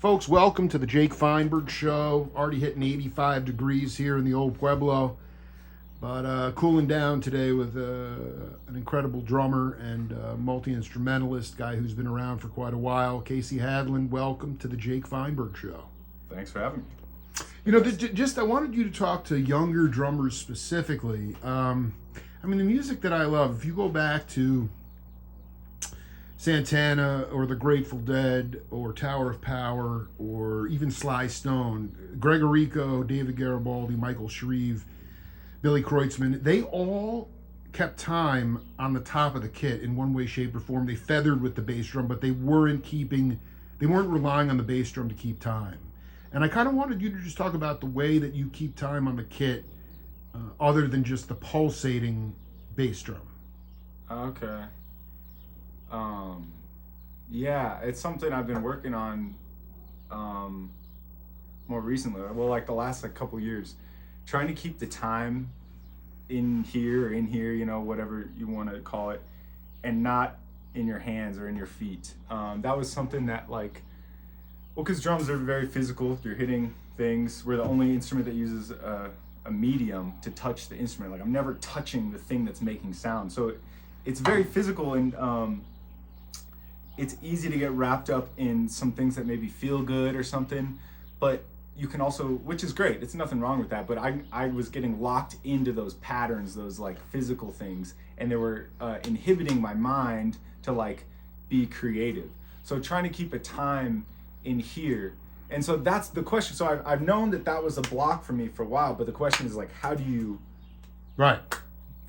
Folks, welcome to the Jake Feinberg Show. Already hitting 85 degrees here in the old Pueblo, but cooling down today with an incredible drummer and multi-instrumentalist, guy who's been around for quite a while. Casey Hadland, welcome to the Jake Feinberg Show. Thanks for having me. You know, I wanted you to talk to younger drummers specifically. I mean, the music that I love, if you go back to Santana or the Grateful Dead or Tower of Power or even Sly Stone, Gregorico, David Garibaldi, Michael Shreve, Billy Kreutzmann, they all kept time on the top of the kit in one way, shape, or form. They feathered with the bass drum, but they weren't relying on the bass drum to keep time. And I kind of wanted you to just talk about the way that you keep time on the kit other than just the pulsating bass drum. Okay. Yeah, it's something I've been working on more recently. Well, like the last couple years, trying to keep the time in here, you know, whatever you want to call it, and not in your hands or in your feet. That was something that, like, well, because drums are very physical. You're hitting things. We're the only instrument that uses a medium to touch the instrument. Like, I'm never touching the thing that's making sound. So it's very physical, and it's easy to get wrapped up in some things that maybe feel good or something, but you can also, which is great, it's nothing wrong with that, but I was getting locked into those patterns, those like physical things, and they were inhibiting my mind to like be creative. So trying to keep a time in here, and so that's the question. So I've known that was a block for me for a while, but the question is like, how do you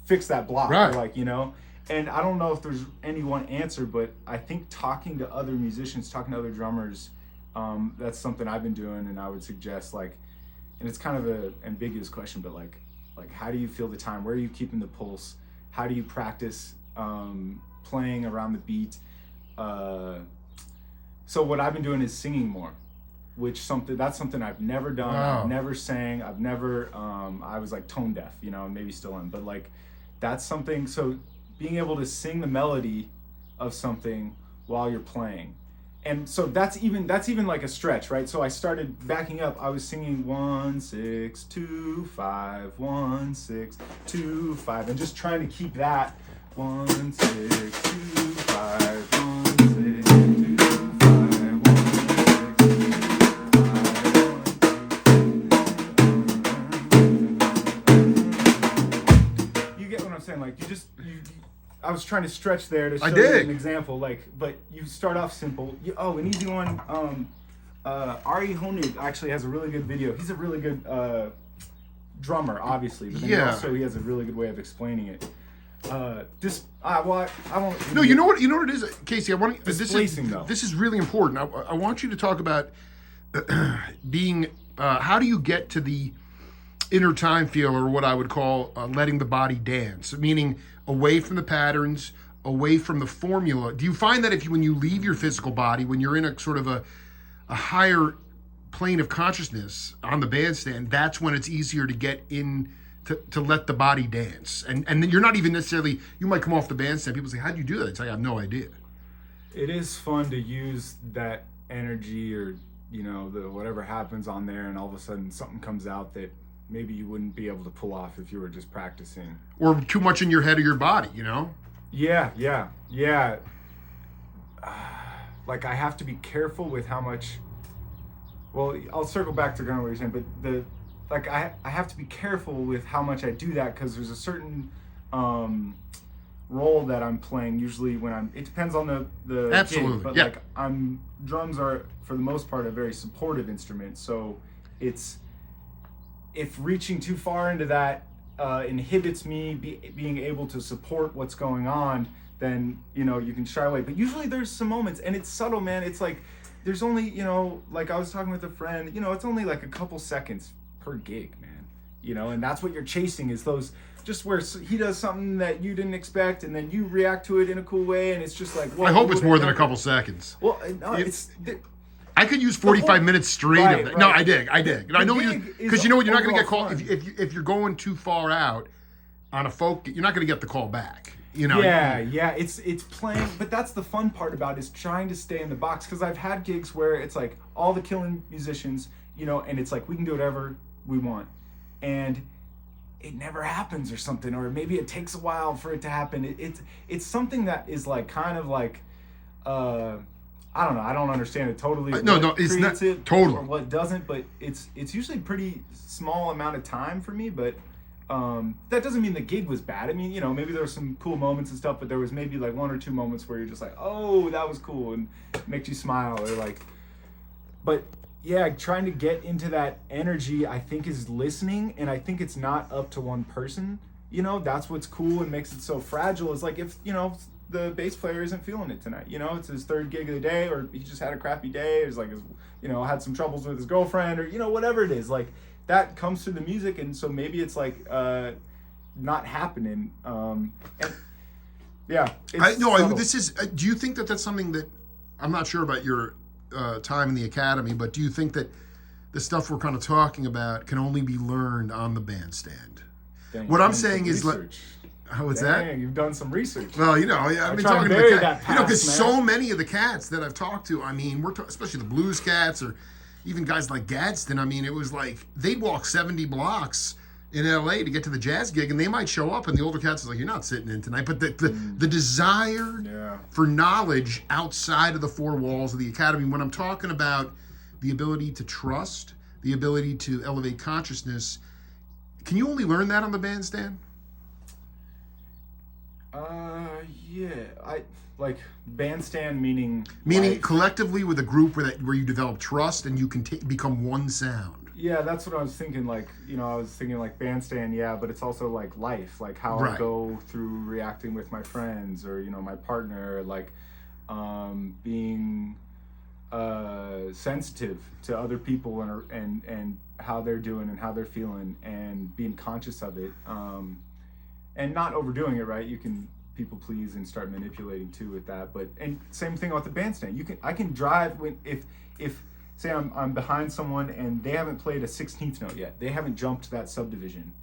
fix that block? Right. Or, like, you know. And I don't know if there's any one answer, but I think talking to other musicians, talking to other drummers, that's something I've been doing, and I would suggest, like, and it's kind of an ambiguous question, but like how do you feel the time? Where are you keeping the pulse? How do you practice playing around the beat? So what I've been doing is singing more, that's something I've never done. Wow. I've never sang. I've never, I was like tone deaf, you know, maybe still am, but like that's something. So being able to sing the melody of something while you're playing. And so that's even like a stretch, right? So I started backing up. I was singing 1 6 2 5 1 6 2 5 and just trying to keep that 1 6 2 5 1 6 2 5 1 6. You get what I'm saying? Like you I was trying to stretch there to show you an example, like, but you start off simple. An easy one. Ari Honig actually has a really good video. He's a really good drummer, obviously, but then also he has a really good way of explaining it. I won't. No, you know what it is, Casey. This is really important. I want you to talk about being. How do you get to the inner time feel, or what I would call letting the body dance, meaning away from the patterns, away from the formula? Do you find that when you leave your physical body, when you're in a sort of a higher plane of consciousness on the bandstand, that's when it's easier to get in to let the body dance? And then you're not even necessarily, you might come off the bandstand, people say, how'd you do that? It's like, I have no idea. It is fun to use that energy, or, you know, whatever happens on there, and all of a sudden something comes out that maybe you wouldn't be able to pull off if you were just practicing. Or too much in your head or your body, you know? Yeah. Like, I have to be careful with how much, well, I'll circle back to kind of what you're saying, but I have to be careful with how much I do that, because there's a certain role that I'm playing usually when it depends on the Absolutely, gig, but yeah. like drums are, for the most part, a very supportive instrument, so if reaching too far into that inhibits me being able to support what's going on, then, you know, you can shy away. But usually there's some moments, and it's subtle, man. It's like there's only, you know, like I was talking with a friend, you know, it's only like a couple seconds per gig, man. You know, and that's what you're chasing, is those, just where he does something that you didn't expect, and then you react to it in a cool way, and it's just like, I hope it's more than a couple seconds. Well, no, I could use 45 minutes straight of that. Right. No, I dig. And I know because you know what, you're not going to get called fun. if you're going too far out on a folk. You're not going to get the call back. You know. Yeah, it's playing, but that's the fun part about it, is trying to stay in the box, because I've had gigs where it's like all the killing musicians, you know, and it's like we can do whatever we want, and it never happens or something, or maybe it takes a while for it to happen. It's something that is like kind of like I don't know, I don't understand it totally. No, it's not totally, or what doesn't, but it's usually pretty small amount of time for me, but that doesn't mean the gig was bad. I mean, you know, maybe there were some cool moments and stuff, but there was maybe like 1 or 2 moments where you're just like, oh, that was cool, and it makes you smile, or like, but yeah, trying to get into that energy, I think, is listening, and I think it's not up to one person. You know, that's what's cool and makes it so fragile. Is like, if, you know, the bass player isn't feeling it tonight, you know, it's his 3rd gig of the day, or he just had a crappy day, or he's like, you know, had some troubles with his girlfriend, or, you know, whatever it is, like, that comes through the music, and so maybe it's like not happening. And yeah, this is. Do you think that that's something that, I'm not sure about your time in the academy, but do you think that the stuff we're kind of talking about can only be learned on the bandstand? Dang, what I'm saying is, like, what's that? You've done some research. Well, you know, I've been talking to the cats. You know, because so many of the cats that I've talked to, I mean, especially the blues cats, or even guys like Gadsden, I mean, it was like they'd walk 70 blocks in LA to get to the jazz gig, and they might show up, and the older cats is like, you're not sitting in tonight. But the desire for knowledge outside of the 4 walls of the academy, when I'm talking about the ability to trust, the ability to elevate consciousness, can you only learn that on the bandstand? Yeah, I like bandstand meaning life. Collectively with a group where you develop trust and you can become one sound. Yeah, that's what I was thinking. Like, you know, I was thinking like bandstand, yeah, but it's also like life, like how I go through reacting with my friends, or, you know, my partner, like being sensitive to other people, and how they're doing and how they're feeling, and being conscious of it, and not overdoing it, right? You can people please and start manipulating too with that, but, and same thing with the bandstand. I can drive when, if say I'm behind someone and they haven't played a 16th note yet, they haven't jumped that subdivision,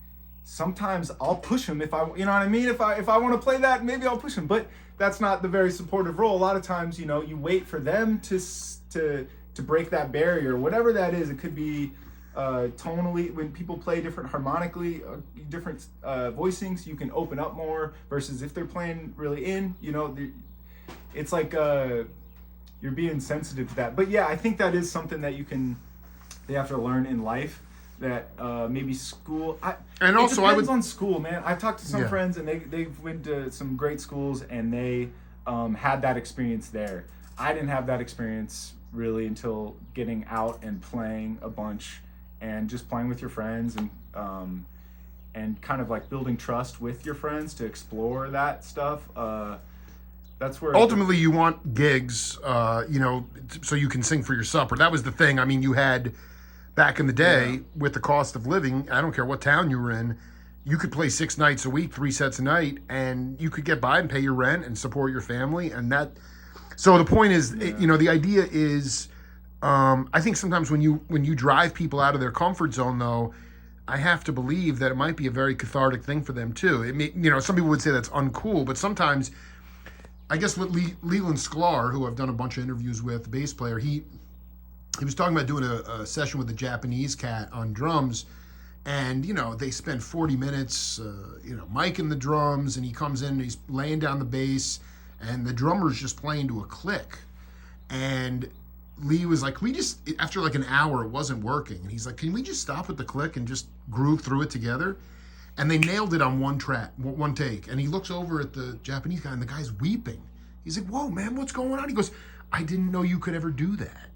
sometimes I'll push them if I, you know what I mean? If I want to play that, maybe I'll push them, but that's not the very supportive role. A lot of times, you know, you wait for them to break that barrier, whatever that is. It could be tonally, when people play different harmonically, different voicings, you can open up more, versus if they're playing really in, you know, it's like you're being sensitive to that. But yeah, I think that is something that they have to learn in life, that maybe school, and also it depends on school, man. I've talked to some friends, and they've went to some great schools, and they had that experience there. I didn't have that experience really until getting out and playing a bunch, and just playing with your friends, and kind of like building trust with your friends to explore that stuff. That's where ultimately you want gigs, you know, so you can sing for your supper. That was the thing. I mean, you had back in the day with the cost of living, I don't care what town you were in, you could play 6 nights a week, 3 sets a night, and you could get by and pay your rent and support your family. And that, so the point is, you know, the idea is, I think sometimes when you drive people out of their comfort zone, though, I have to believe that it might be a very cathartic thing for them too. It may, you know, some people would say that's uncool, but sometimes, I guess with Leland Sklar, who I've done a bunch of interviews with, the bass player, he was talking about doing a session with a Japanese cat on drums, and, you know, they spend 40 minutes, you know, miking the drums, and he comes in and he's laying down the bass, and the drummer's just playing to a click, and Lee was like, we just, after like an hour, it wasn't working, and he's like, can we just stop at the click and just groove through it together? And they nailed it on one take. And he looks over at the Japanese guy, and the guy's weeping. He's like, whoa, man, what's going on? He goes, I didn't know you could ever do that.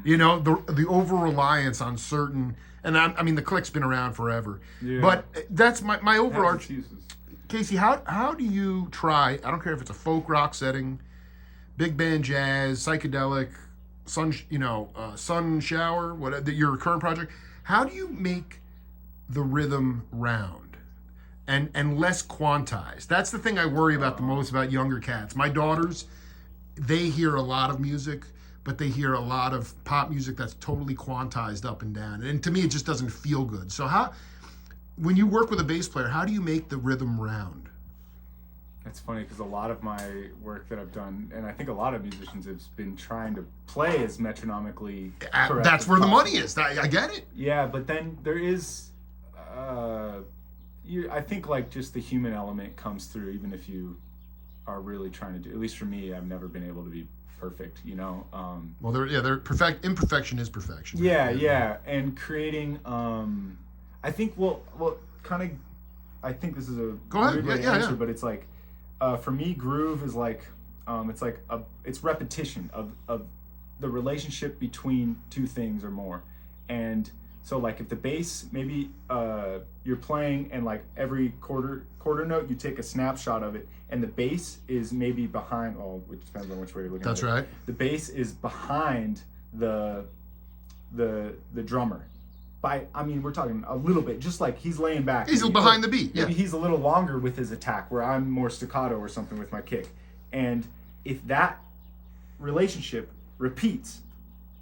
You know, the over-reliance on certain, and I mean, the click's been around forever. Yeah. But that's my overarching. Casey, how do you try, I don't care if it's a folk rock setting, big band jazz, psychedelic, sun shower, whatever, your current project, how do you make the rhythm round and less quantized? That's the thing I worry about the most about younger cats. My daughters, they hear a lot of music, but they hear a lot of pop music that's totally quantized up and down. And to me, it just doesn't feel good. So when you work with a bass player, how do you make the rhythm round? It's funny because a lot of my work that I've done, and I think a lot of musicians have been trying to play as metronomically correct. That's where the money is. I get it. Yeah, but then there is, I think like just the human element comes through, even if you are really trying to do. At least for me, I've never been able to be perfect. Well, they're perfect. Imperfection is perfection. Yeah, and creating. I think kind of. I think this is a weird way to answer, but it's like. For me, groove is like it's repetition of the relationship between two things or more. And so like if the bass, maybe you're playing and like every quarter note you take a snapshot of it, and the bass is maybe behind, which depends on which way you're looking at it. That's right. The bass is behind the drummer. We're talking a little bit, just like he's laying back. He's behind the beat. Maybe he's a little longer with his attack, where I'm more staccato or something with my kick. And if that relationship repeats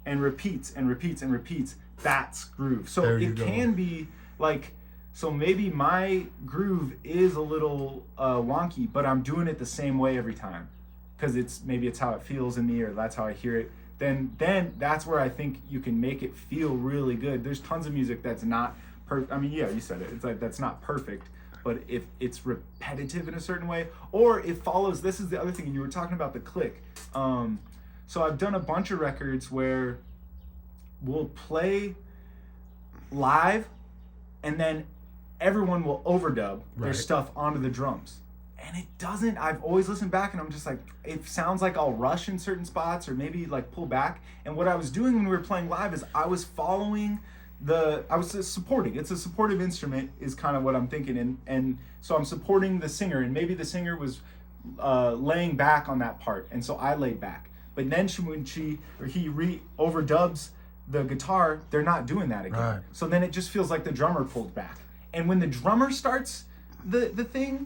and repeats and repeats and repeats, that's groove. So it can be like, so maybe my groove is a little wonky, but I'm doing it the same way every time, because it's how it feels in the ear. That's how I hear it. Then that's where I think you can make it feel really good. There's tons of music that's not perfect. You said it. It's like that's not perfect, but if it's repetitive in a certain way, or it follows. This is the other thing, and you were talking about the click. So I've done a bunch of records where we'll play live, and then everyone will overdub their stuff onto the drums. And it doesn't, I've always listened back and I'm just like, it sounds like I'll rush in certain spots or maybe like pull back. And what I was doing when we were playing live is I was following supporting. It's a supportive instrument is kind of what I'm thinking. And so I'm supporting the singer, and maybe the singer was laying back on that part. And so I laid back. But then when he overdubs the guitar, they're not doing that again. Right. So then it just feels like the drummer pulled back. And when the drummer starts the thing,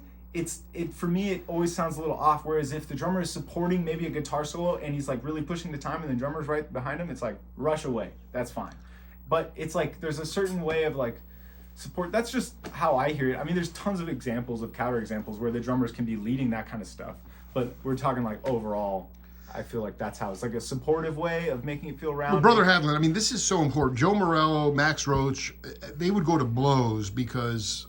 for me it always sounds a little off, whereas if the drummer is supporting maybe a guitar solo and he's like really pushing the time and the drummer's right behind him, it's like rush away, that's fine. But it's like there's a certain way of like support. That's just how I hear it. There's tons of examples of counter examples where the drummers can be leading that kind of stuff, but we're talking like overall, I feel like that's how it's like a supportive way of making it feel rounded. Well, Brother Hadland, this is so important. Joe Morello, Max Roach, they would go to blows because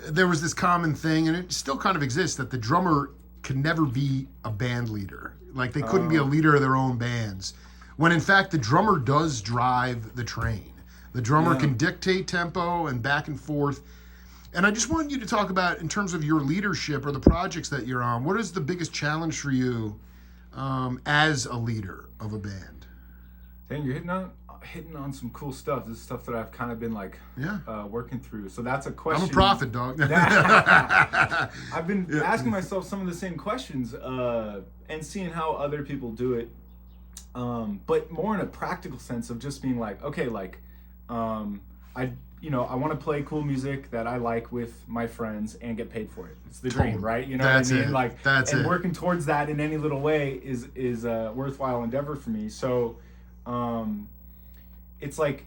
there was this common thing, and it still kind of exists, that the drummer can never be a band leader. Like they couldn't be a leader of their own bands. When in fact the drummer does drive the train. The drummer can dictate tempo and back and forth. And I just want you to talk about, in terms of your leadership or the projects that you're on, what is the biggest challenge for you as a leader of a band? Dang, you're hitting on some cool stuff. This is stuff that I've kind of been like working through. So that's a question. I'm a prophet, dog. I've been asking myself some of the same questions and seeing how other people do it. But more in a practical sense of just being like, okay, like I want to play cool music that I like with my friends and get paid for it. It's the dream, right? You know that's what I mean? It. Like, that's and it. Working towards that in any little way is a worthwhile endeavor for me. So, it's like,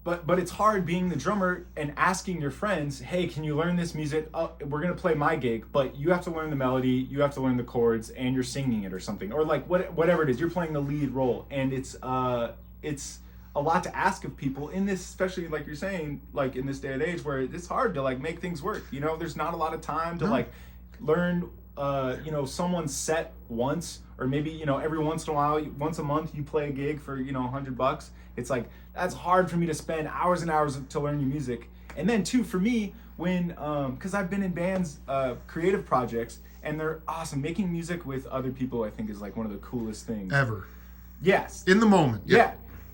but it's hard being the drummer and asking your friends, hey, can you learn this music? We're gonna play my gig, but you have to learn the melody, you have to learn the chords, and you're singing it or something, or like whatever it is. You're playing the lead role, and it's a lot to ask of people in this, especially like you're saying, like in this day and age where it's hard to like make things work. There's not a lot of time to like learn someone's set once, or maybe every once in a while, once a month you play a gig for $100. It's like that's hard for me to spend hours and hours to learn your music. And then too, for me, when because I've been in bands, creative projects, and they're awesome. Making music with other people, I think, is like one of the coolest things ever. Yes, in the moment. Yeah.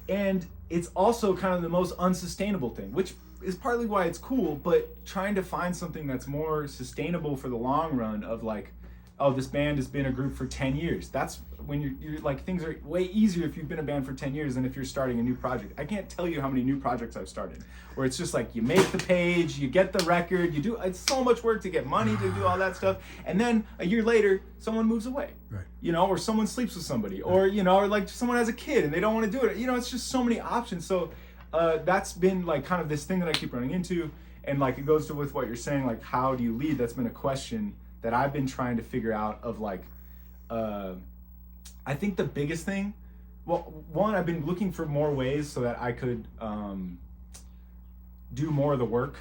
And it's also kind of the most unsustainable thing, which is partly why it's cool, but trying to find something that's more sustainable for the long run of like, oh, this band has been a group for 10 years. That's when you're like, things are way easier if you've been a band for 10 years than if you're starting a new project. I can't tell you how many new projects I've started where it's just like you make the page, you get the record, it's so much work to get money to do all that stuff. And then a year later, someone moves away, right? Or someone sleeps with somebody, or, or like someone has a kid and they don't want to do it. It's just so many options. So that's been like kind of this thing that I keep running into. And like it goes to with what you're saying, like how do you lead? That's been a question that I've been trying to figure out of like, I think the biggest thing, well, one, I've been looking for more ways so that I could do more of the work.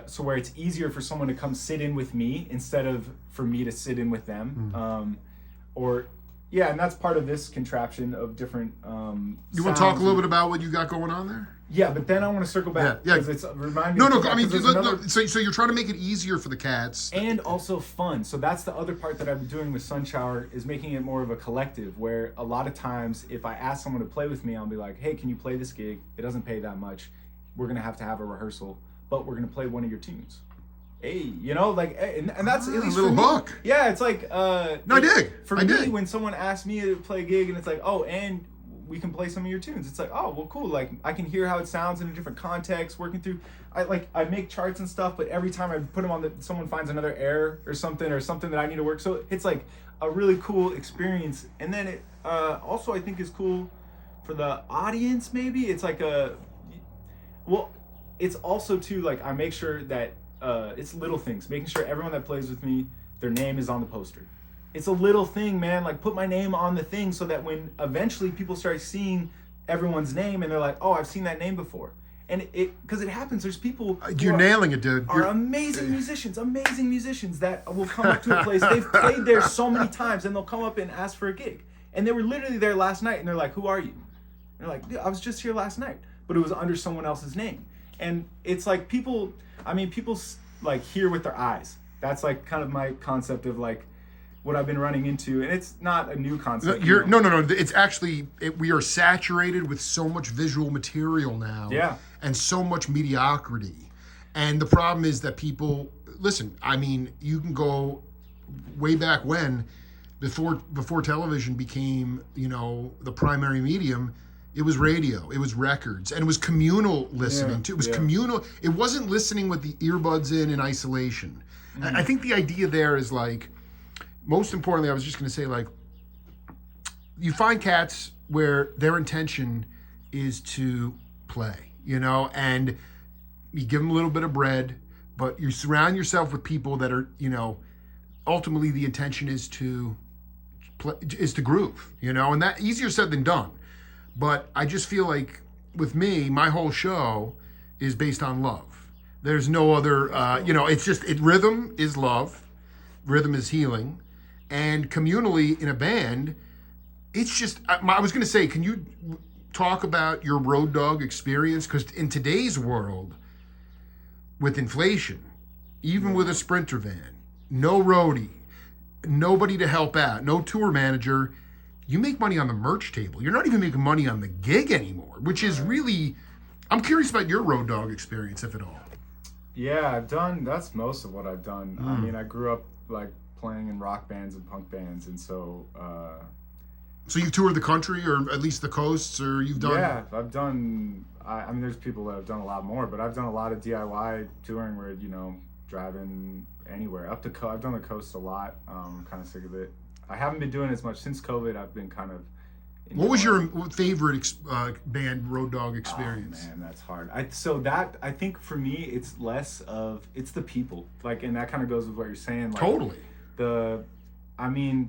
So where it's easier for someone to come sit in with me instead of for me to sit in with them. And that's part of this contraption of different You want to talk a little bit about what you got going on there? Yeah, but then I want to circle back because it's remind me. So you're trying to make it easier for the cats and also fun. So that's the other part that I've been doing with Sun Shower is making it more of a collective. Where a lot of times, if I ask someone to play with me, I'll be like, "Hey, can you play this gig? It doesn't pay that much. We're gonna have to have a rehearsal, but we're gonna play one of your tunes." Hey, and that's at least a little hook. Yeah, it's like I dig. For me, when someone asks me to play a gig and it's like, "Oh, and we can play some of your tunes," it's like, "Oh, well, cool." Like I can hear how it sounds in a different context. Working through, I make charts and stuff, but every time I put them on, someone finds another error or something that I need to work. So it's like a really cool experience. And then it also I think is cool for the audience. Maybe it's like it's also too like I make sure that it's little things, making sure everyone that plays with me, their name is on the poster. It's a little thing, man. Like put my name on the thing so that when eventually people start seeing everyone's name and they're like, "Oh, I've seen that name before." And because it happens, there's people you're nailing it, dude. Are amazing musicians that will come up to a place. They've played there so many times and they'll come up and ask for a gig. And they were literally there last night and they're like, "Who are you?" And they're like, "I was just here last night," but it was under someone else's name. And it's like people like hear with their eyes. That's like kind of my concept of like what I've been running into, and it's not a new concept. No. It's actually we are saturated with so much visual material now, and so much mediocrity. And the problem is that people listen. I mean, you can go way back when, before television became the primary medium. It was radio, it was records, and it was communal listening too. It was communal. It wasn't listening with the earbuds in isolation. I think the idea there is like, most importantly, I was just going to say like, you find cats where their intention is to play, and you give them a little bit of bread, but you surround yourself with people that are, ultimately the intention is to play, is to groove, and that easier said than done. But I just feel like with me, my whole show is based on love. There's no other, it's just, rhythm is love, rhythm is healing, and communally in a band, it's just, I was going to say, can you talk about your road dog experience? Because in today's world, with inflation, even with a Sprinter van, no roadie, nobody to help out, no tour manager, you make money on the merch table. You're not even making money on the gig anymore, which is really, I'm curious about your road dog experience, if at all. Yeah, that's most of what I've done. I mean, I grew up like playing in rock bands and punk bands, and so... So you've toured the country, or at least the coasts, or you've done... Yeah, I've done, I mean, there's people that have done a lot more, but I've done a lot of DIY touring where, driving anywhere. I've done the coast a lot. I'm kind of sick of it. I haven't been doing as much since COVID. I've been kind of... What was your favorite band road dog experience? Oh, man, that's hard. I think for me, it's less of... It's the people. Like, and that kind of goes with what you're saying. Like, totally.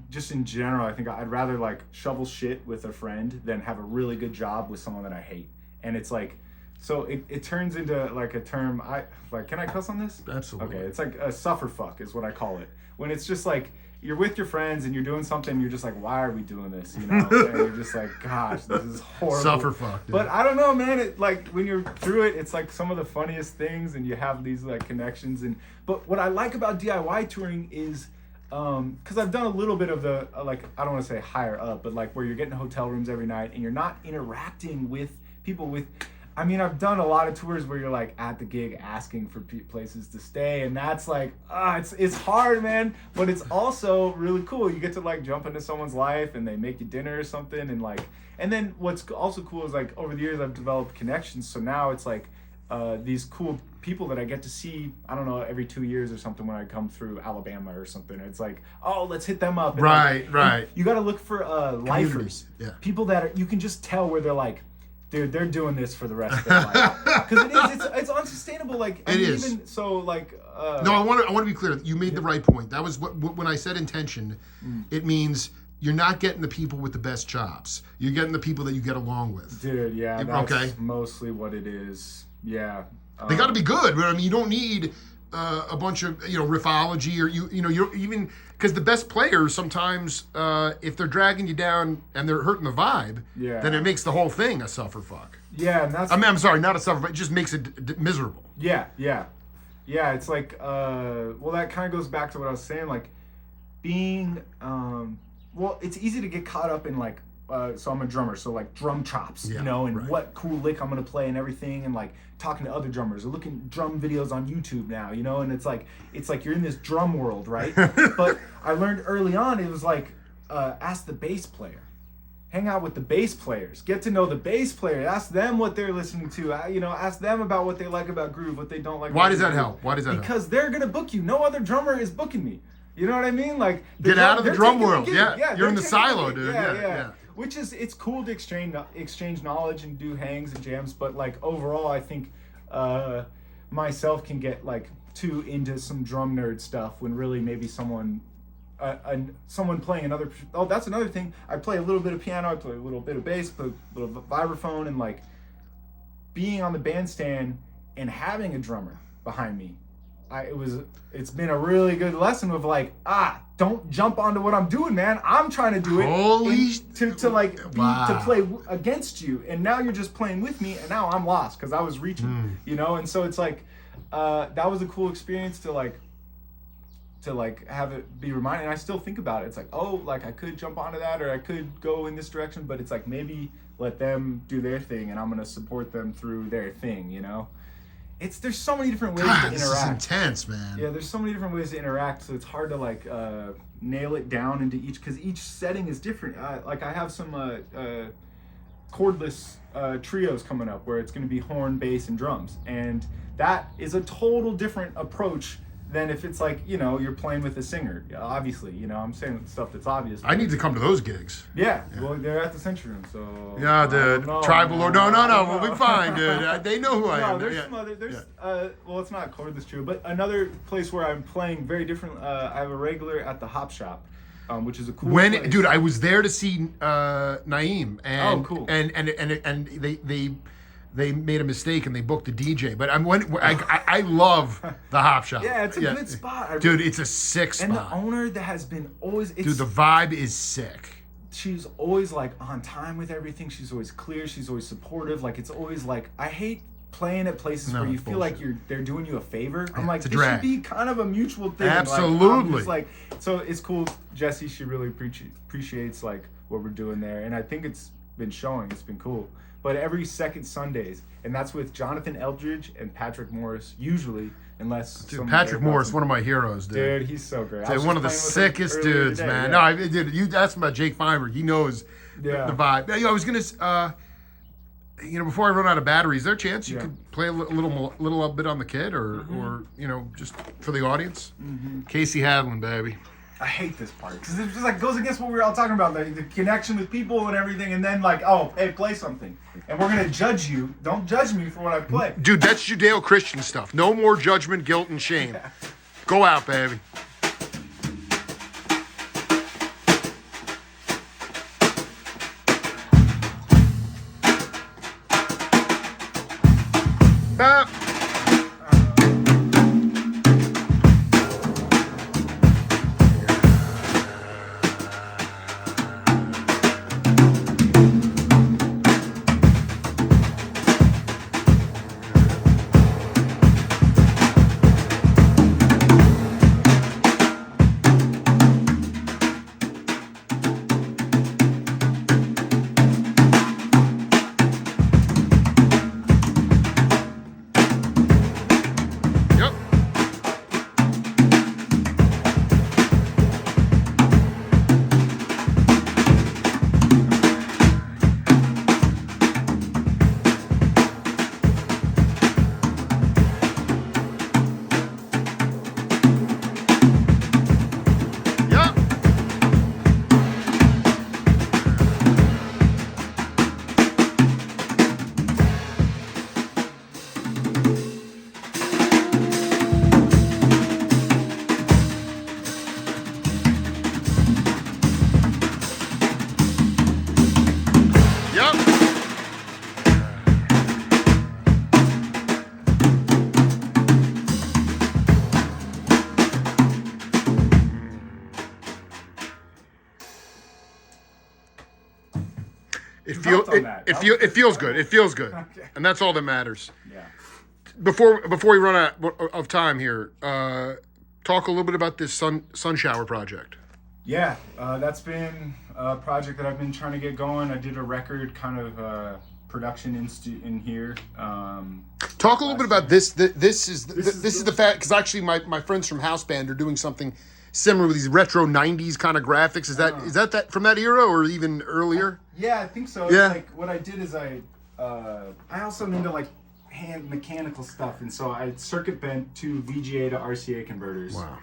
Just in general, I think I'd rather, like, shovel shit with a friend than have a really good job with someone that I hate. And it's like... So it turns into, like, a term... can I cuss on this? Absolutely. Okay, it's like a suffer fuck is what I call it. When it's just like... You're with your friends and you're doing something, you're just like, why are we doing this? And you're just like, gosh, this is horrible. Suffer fuck, dude. But I don't know, man. It, like, when you're through it, it's like some of the funniest things, and you have these like connections. But what I like about DIY touring is, because I've done a little bit of the like, I don't want to say higher up, but like where you're getting hotel rooms every night and you're not interacting with people I mean, I've done a lot of tours where you're like at the gig asking for places to stay, and that's like, it's hard, man. But it's also really cool. You get to like jump into someone's life, and they make you dinner or something, and then what's also cool is like over the years I've developed connections. So now it's like these cool people that I get to see, I don't know, every 2 years or something when I come through Alabama or something. It's like, oh, let's hit them up. And right. You got to look for lifers, people that you can just tell where they're like, dude, they're doing this for the rest of their life. Because it's unsustainable. Like, it is. Even so, like. No, I want to be clear. You made the right point. That was when I said intention. It means you're not getting the people with the best chops. You're getting the people that you get along with. Dude, yeah, that's mostly what it is. Yeah. They got to be good. I mean, you don't need a bunch of riffology or you even because the best players sometimes if they're dragging you down and they're hurting the vibe, then it makes the whole thing a sufferfuck. Yeah, and that's. I'm sorry, not a sufferfuck. It just makes it miserable. Yeah. It's like well, that kind of goes back to what I was saying, like being well, it's easy to get caught up in like. So I'm a drummer, so like drum chops, and what cool lick I'm gonna play and everything, and like talking to other drummers or looking at drum videos on YouTube now, and it's like you're in this drum world, right? But I learned early on it was like ask the bass player, hang out with the bass players, get to know the bass player, ask them what they're listening to, ask them about what they like about groove, what they don't like. Why does that help? Because they're gonna book you. No other drummer is booking me. You know what I mean? Like get out of the drum world. Yeah, you're in the silo, dude. Yeah. Which is, it's cool to exchange knowledge and do hangs and jams, but like overall, I think myself can get like too into some drum nerd stuff when really maybe someone playing another. Oh, that's another thing. I play a little bit of piano, I play a little bit of bass, play a little vibraphone, and like being on the bandstand and having a drummer behind me. It's been a really good lesson of like, don't jump onto what I'm doing, man. I'm trying to do it to play against you, and now you're just playing with me, and now I'm lost because I was reaching, and so it's like that was a cool experience to have it be reminded, and I still think about it. It's like, like I could jump onto that, or I could go in this direction, but it's like maybe let them do their thing, and I'm gonna support them through their thing, There's so many different ways to interact. This is intense, man. Yeah, there's so many different ways to interact, so it's hard to like nail it down into each, because each setting is different. Like I have some chordless trios coming up where it's going to be horn, bass, and drums, and that is a total different approach than if it's like, you're playing with a singer. Obviously, I'm saying stuff that's obvious. I need to come to those gigs. Yeah. Well, they're at the Century Room, so. Yeah, the tribal or no, we'll be fine, dude. They know who I am. No, there's some other. Well, it's not cordless trio, but another place where I'm playing very different. I have a regular at the Hop Shop, which is a cool place. Dude, I was there to see Naeem, and cool. and they made a mistake and they booked a DJ. But I love the Hop Shop. Yeah, it's a good spot. Dude, it's a sick spot. And the owner that has been always... Dude, the vibe is sick. She's always like on time with everything. She's always clear. She's always supportive. Like it's always like... I hate playing at places where you feel like they're doing you a favor. I'm like, this should be kind of a mutual thing. Absolutely. So it's cool. Jessie, she really appreciates like what we're doing there. And I think it's been showing. It's been cool. But every second Sundays, and that's with Jonathan Eldridge and Patrick Morris, usually, unless... Dude, Patrick Morris, one of my heroes, dude. Dude, he's so great. One of the sickest dudes, man. Yeah. No, dude, you asked him about Jake Feinberg. He knows the vibe. I was going to... before I run out of battery, is there a chance you could play a little bit on the kid, or just for the audience? Casey Hadland, baby. I hate this part because it just like goes against what we were all talking about, the connection with people and everything, and then like, hey, play something, and we're gonna judge you. Don't judge me for what I play, dude. That's Judeo-Christian stuff. No more judgment, guilt, and shame. Go out, baby. on that. It feels good. It feels good, Okay. and that's all that matters. Yeah. Before we run out of time here, talk a little bit about this sun shower project. Yeah, that's been a project that I've been trying to get going. I did a record kind of production in here. Talk a little bit about this. This is the fact, because actually my friends from House Band are doing something similar with these retro '90s kind of graphics. Is that from that era or even earlier? Yeah, I think so. Yeah. It's like what I did is I also am into like hand mechanical stuff, and so I circuit bent 2 VGA to RCA converters. Wow.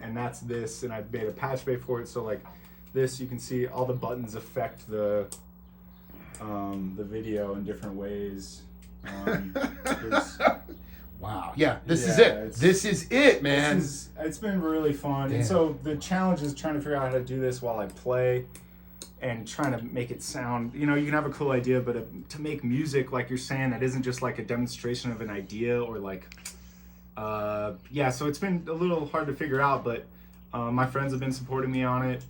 And that's this, and I made a patch bay for it. So like this, you can see all the buttons affect the video in different ways. Wow. Yeah. This is it. This is it, man. It's been really fun. Damn. And so the challenge is trying to figure out how to do this while I play, and trying to make it sound, you can have a cool idea, but to make music, like you're saying, that isn't just like a demonstration of an idea or like, so it's been a little hard to figure out, but my friends have been supporting me on it.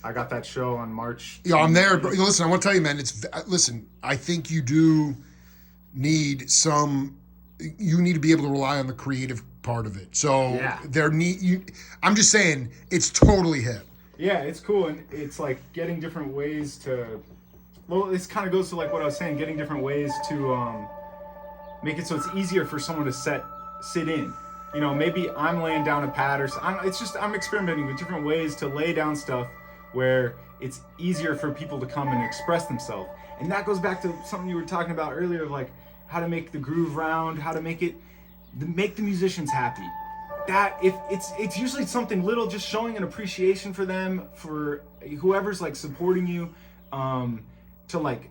I got that show on March. Yeah, I'm there. Bro. Listen, I want to tell you, man, I think you do need you need to be able to rely on the creative part of it. So I'm just saying, it's totally hip. Yeah, it's cool, and it's like getting different ways to. Well, this kind of goes to like what I was saying, getting different ways to make it so it's easier for someone to sit in. Maybe I'm laying down a pad or I'm experimenting with different ways to lay down stuff where it's easier for people to come and express themselves. And that goes back to something you were talking about earlier, of like how to make the groove round, how to make the musicians happy. That if it's usually something little, just showing an appreciation for them, for whoever's like supporting you, to like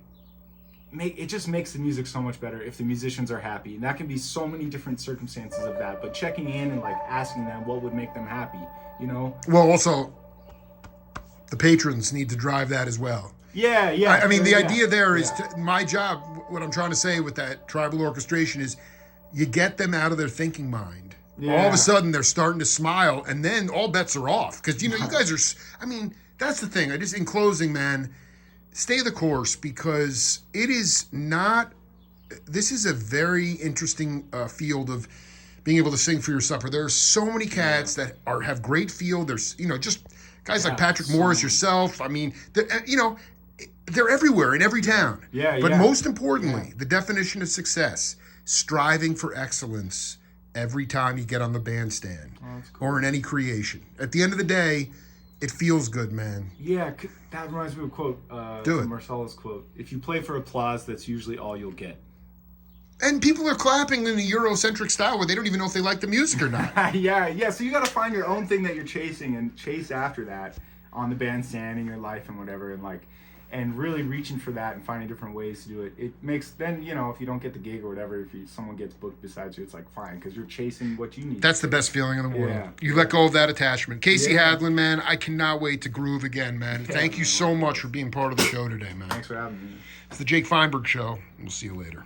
it just makes the music so much better if the musicians are happy. And that can be so many different circumstances of that, but checking in and like asking them what would make them happy, Well, also the patrons need to drive that as well. Yeah. I mean, the idea there is my job. What I'm trying to say with that tribal orchestration is you get them out of their thinking mind. Yeah. All of a sudden, they're starting to smile, and then all bets are off. Because, you guys are... I mean, that's the thing. In closing, man, stay the course, because it is not... This is a very interesting field of being able to sing for your supper. There are so many cats that have great feel. There's, just guys like Patrick Morris, yourself. I mean, they're everywhere in every town. But most importantly, the definition of success, striving for excellence every time you get on the bandstand or in any creation. At the end of the day, it feels good, man. Yeah, that reminds me of a quote from Marcelo's quote. If you play for applause, that's usually all you'll get. And people are clapping in a Eurocentric style where they don't even know if they like the music or not. Yeah. So you got to find your own thing that you're chasing and chase after that on the bandstand in your life and whatever, and really reaching for that and finding different ways to do it. It makes then, if you don't get the gig or whatever, someone gets booked besides you, it's like fine, because you're chasing what you need. That's the best feeling in the world. Yeah. You let go of that attachment. Casey Hadland, man, I cannot wait to groove again, man. Thank you so much for being part of the show today, man. Thanks for having me. It's the Jake Feinberg Show. We'll see you later.